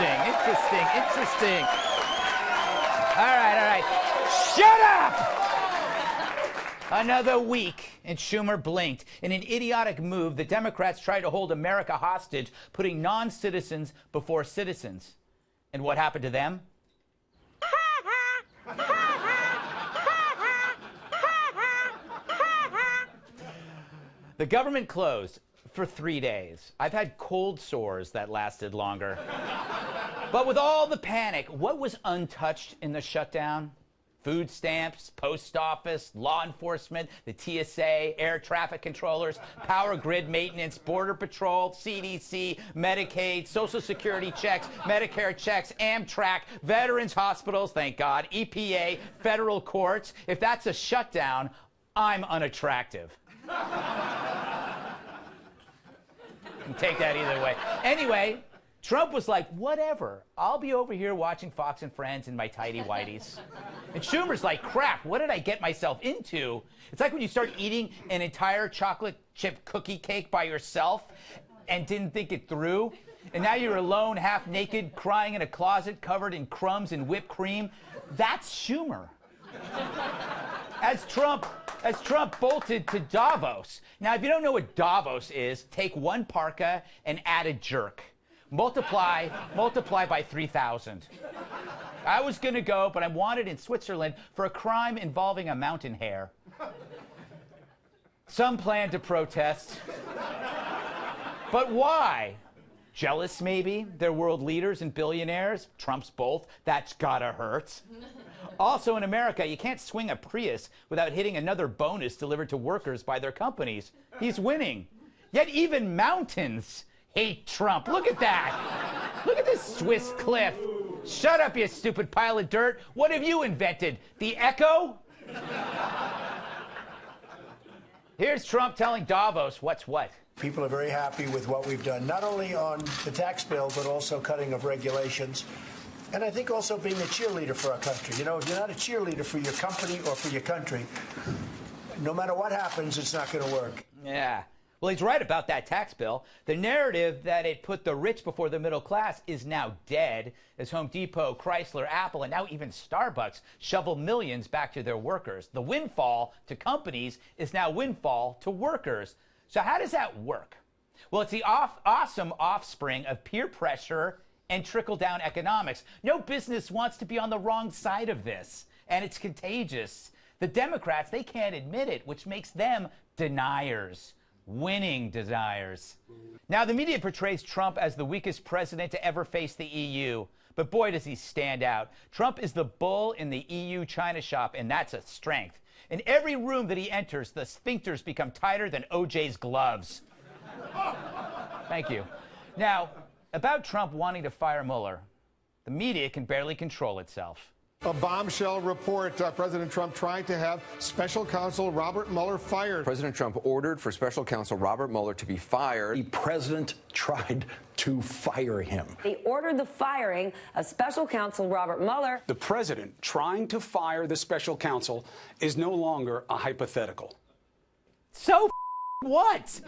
Interesting. All right. Shut up! Another week, and Schumer blinked. In an idiotic move, the Democrats tried to hold America hostage, putting non-citizens before citizens. And what happened to them? The government closed for 3 days. I've had cold sores that lasted longer. But with all the panic, what was untouched in the shutdown? Food stamps, post office, law enforcement, the TSA, air traffic controllers, power grid maintenance, border patrol, CDC, Medicaid, Social Security checks, Medicare checks, Amtrak, veterans hospitals, thank God, EPA, federal courts. If that's a shutdown, I'm unattractive. You can take that either way. Anyway, Trump was like, whatever, I'll be over here watching Fox and Friends in my tidy whities. And Schumer's like, crap, what did I get myself into? It's like when you start eating an entire chocolate chip cookie cake by yourself and didn't think it through. And now you're alone, half naked, crying in a closet covered in crumbs and whipped cream. That's Schumer. As Trump bolted to Davos. Now, if you don't know what Davos is, take one parka and add a jerk. Multiply by 3,000. I was going to go, but I'm wanted in Switzerland for a crime involving a mountain hare. Some plan to protest. But why? Jealous, maybe? They're world leaders and billionaires. Trump's both. That's gotta hurt. Also, in America, you can't swing a Prius without hitting another bonus delivered to workers by their companies. He's winning. Yet even mountains hate Trump. Look at that. Look at this Swiss cliff. Shut up, you stupid pile of dirt. What have you invented? The Echo? Here's Trump telling Davos what's what. People are very happy with what we've done, not only on the tax bill, but also cutting of regulations. And I think also being a cheerleader for our country. You know, if you're not a cheerleader for your company or for your country, no matter what happens, it's not going to work. Yeah. Well, he's right about that tax bill. The narrative that it put the rich before the middle class is now dead, as Home Depot, Chrysler, Apple, and now even Starbucks shovel millions back to their workers. The windfall to companies is now windfall to workers. So how does that work? Well, it's the awesome offspring of peer pressure and trickle-down economics. No business wants to be on the wrong side of this, and it's contagious. The Democrats, they can't admit it, which makes them deniers. Winning desires. Now, the media portrays Trump as the weakest president to ever face the EU. But boy, does he stand out. Trump is the bull in the EU china shop, and that's a strength. In every room that he enters, the sphincters become tighter than OJ's gloves. Thank you. Now, about Trump wanting to fire Mueller, the media can barely control itself. A bombshell report. President Trump trying to have special counsel Robert Mueller fired. President Trump ordered for special counsel Robert Mueller to be fired. The president tried to fire him. He ordered the firing of special counsel Robert Mueller. The president trying to fire the special counsel is no longer a hypothetical. So what?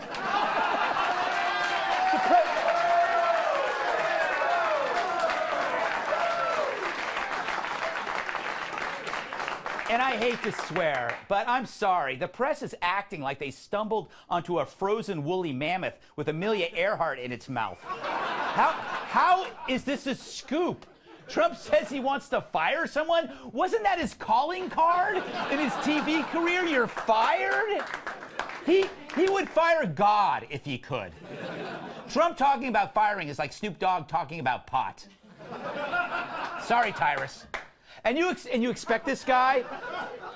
And I hate to swear, but I'm sorry. The press is acting like they stumbled onto a frozen woolly mammoth with Amelia Earhart in its mouth. How is this a scoop? Trump says he wants to fire someone? Wasn't that his calling card in his TV career? You're fired? He would fire God if he could. Trump talking about firing is like Snoop Dogg talking about pot. Sorry, Tyrus. And you expect this guy,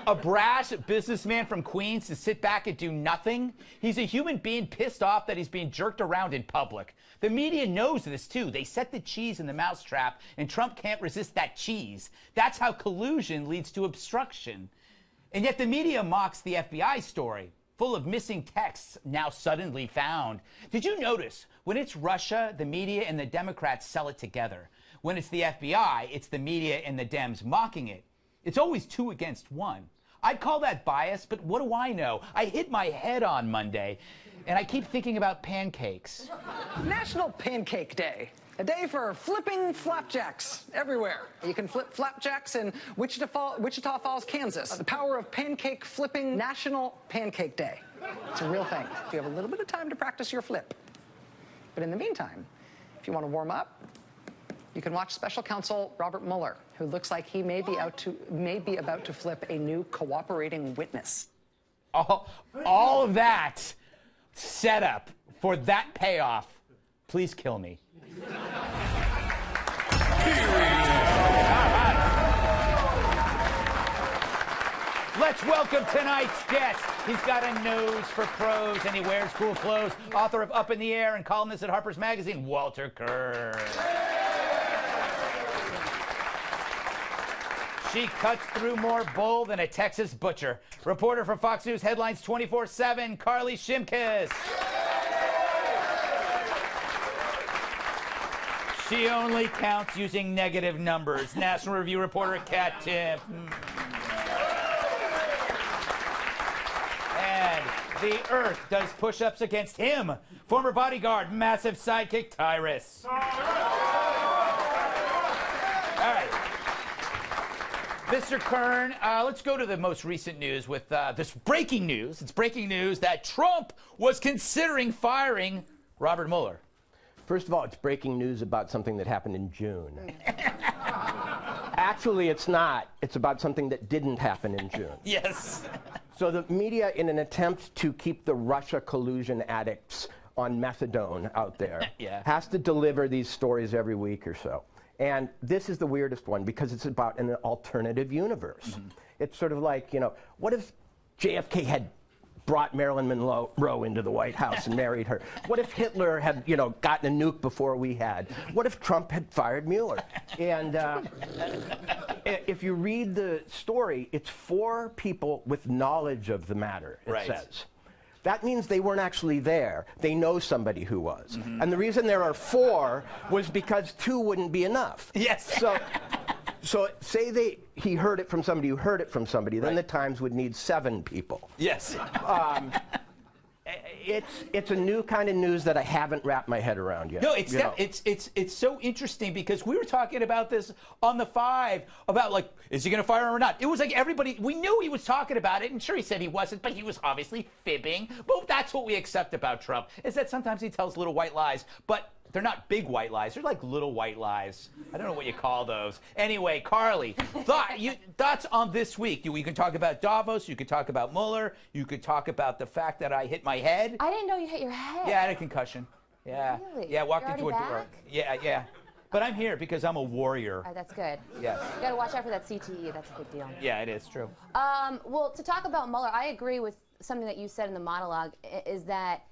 a brash businessman from Queens, to sit back and do nothing? He's a human being pissed off that he's being jerked around in public. The media knows this, too. They set the cheese in the mousetrap, and Trump can't resist that cheese. That's how collusion leads to obstruction. And yet the media mocks the FBI story, full of missing texts now suddenly found. Did you notice, when it's Russia, the media and the Democrats sell it together? When it's the FBI, it's the media and the Dems mocking it. It's always 2 against 1. I'd call that bias, but what do I know? I hit my head on Monday, and I keep thinking about pancakes. National Pancake Day A day for flipping flapjacks everywhere. You can flip flapjacks in Wichita Falls, Kansas. The power of pancake flipping, National Pancake Day. It's a real thing. You have a little bit of time to practice your flip. But in the meantime, if you want to warm up, you can watch Special Counsel Robert Mueller, who looks like he may be about to flip a new cooperating witness. All of that set up for that payoff. Please kill me. Let's welcome tonight's guest. He's got a nose for prose and he wears cool clothes. Author of Up in the Air and columnist at Harper's Magazine, Walter Kern. She cuts through more bull than a Texas butcher. Reporter for Fox News Headlines 24/7, Carly Shimkus. She only counts using negative numbers. National Review reporter Kat Timpf. And the Earth does push-ups against him. Former bodyguard, massive sidekick Tyrus. All right. Mr. Kern, let's go to the most recent news with this breaking news. It's breaking news that Trump was considering firing Robert Mueller. First of all, it's breaking news about something that happened in June. Actually, it's not. It's about something that didn't happen in June. Yes. So the media, in an attempt to keep the Russia collusion addicts on methadone out there, has to deliver these stories every week or so. And this is the weirdest one because it's about an alternative universe. It's sort of like, you know, what if JFK had brought Marilyn Monroe into the White House and married her? What if Hitler had, you know, gotten a nuke before we had? What if Trump had fired Mueller? And if you read the story, it's 4 people with knowledge of the matter, it says. That means they weren't actually there. They know somebody who was. And the reason there are 4 was because 2 wouldn't be enough. Yes. So say he heard it from somebody who heard it from somebody, then the Times would need 7 people. Yes. It's a new kind of news that I haven't wrapped my head around yet. No, it's so interesting because we were talking about this on the 5 about, like, is he going to fire him or not? It was like everybody, we knew he was talking about it, and sure, he said he wasn't, but he was obviously fibbing. But that's what we accept about Trump, is that sometimes he tells little white lies, but they're not big white lies. They're like little white lies. I don't know what you call those. Anyway, Carly, thoughts on this week? You can talk about Davos. You could talk about Mueller. You could talk about the fact that I hit my head. I didn't know you hit your head. Yeah, I had a concussion. Yeah. Really? Yeah, walked You're into a door. back? Yeah. But I'm here because I'm a warrior. That's good. Yes. You got to watch out for that CTE. That's a big deal. Yeah, it is true. Well, to talk about Mueller, I agree with something that you said in the monologue, is that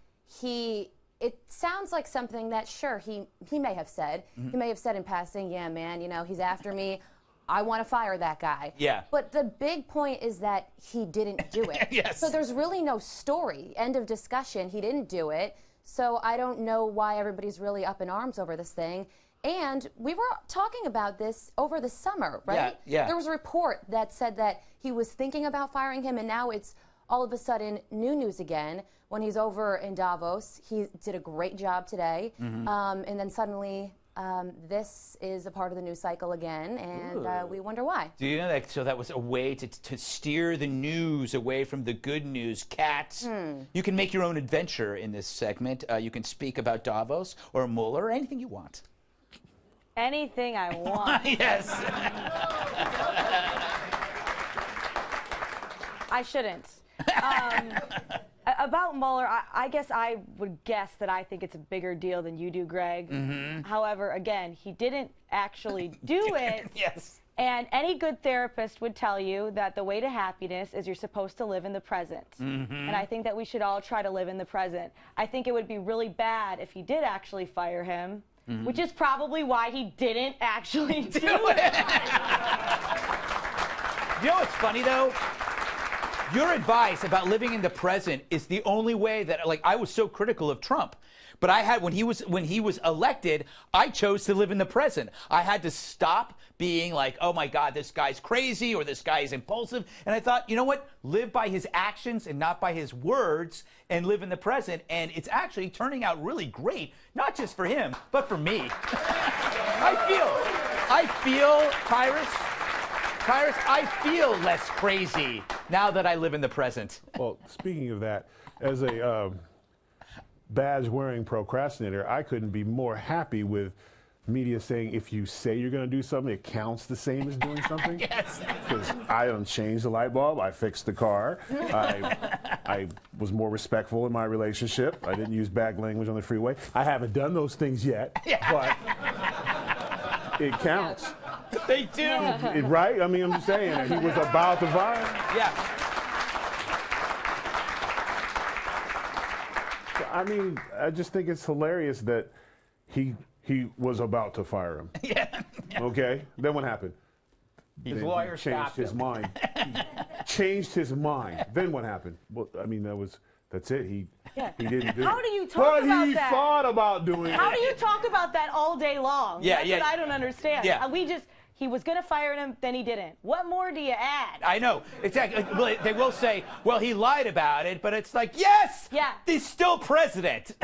it sounds like something that, sure, he may have said. He may have said in passing, yeah, man, you know, he's after me. I want to fire that guy. Yeah. But the big point is that he didn't do it. Yes. So there's really no story. End of discussion. He didn't do it. So I don't know why everybody's really up in arms over this thing. And we were talking about this over the summer, right? Yeah. There was a report that said that he was thinking about firing him, and now it's all of a sudden new news again. When he's over in Davos, he did a great job today, and then suddenly this is a part of the news cycle again, and we wonder why. Do you know that? So that was a way to steer the news away from the good news. Kat, you can make your own adventure in this segment. You can speak about Davos or Mueller or anything you want. Anything I want. Yes. I shouldn't. About Mueller, I guess I would guess that I think it's a bigger deal than you do, Greg. However, again, he didn't actually do it. Yes. And any good therapist would tell you that the way to happiness is you're supposed to live in the present. And I think that we should all try to live in the present. I think it would be really bad if he did actually fire him, which is probably why he didn't actually do it. You know what's funny, though? Your advice about living in the present is the only way that, like, I was so critical of Trump. But I had when he was elected, I chose to live in the present. I had to stop being like, oh my God, this guy's crazy or this guy is impulsive. And I thought, you know what? Live by his actions and not by his words, and live in the present. And it's actually turning out really great, not just for him, but for me. I feel, Tyrus, I feel less crazy now that I live in the present. Well, speaking of that, as a badge-wearing procrastinator, I couldn't be more happy with media saying if you say you're going to do something, it counts the same as doing something. Yes. Because I changed the light bulb, I fixed the car, I was more respectful in my relationship, I didn't use bad language on the freeway. I haven't done those things yet, but it counts. They do. Right? I mean, I'm just saying, he was about to fire. Yeah. I mean, I just think it's hilarious that he was about to fire him. Yeah. Okay? Then what happened? His lawyer changed his mind. He changed his mind. Then what happened? Well, I mean, that's it. He didn't do it. How do you talk about he that? thought about doing it. How do you talk about that all day long? Yeah, That's what I don't understand. Yeah. He was going to fire him, then he didn't. What more do you add? I know. Exactly. Well, they will say, well, he lied about it, but it's like, yes! Yeah. He's still president.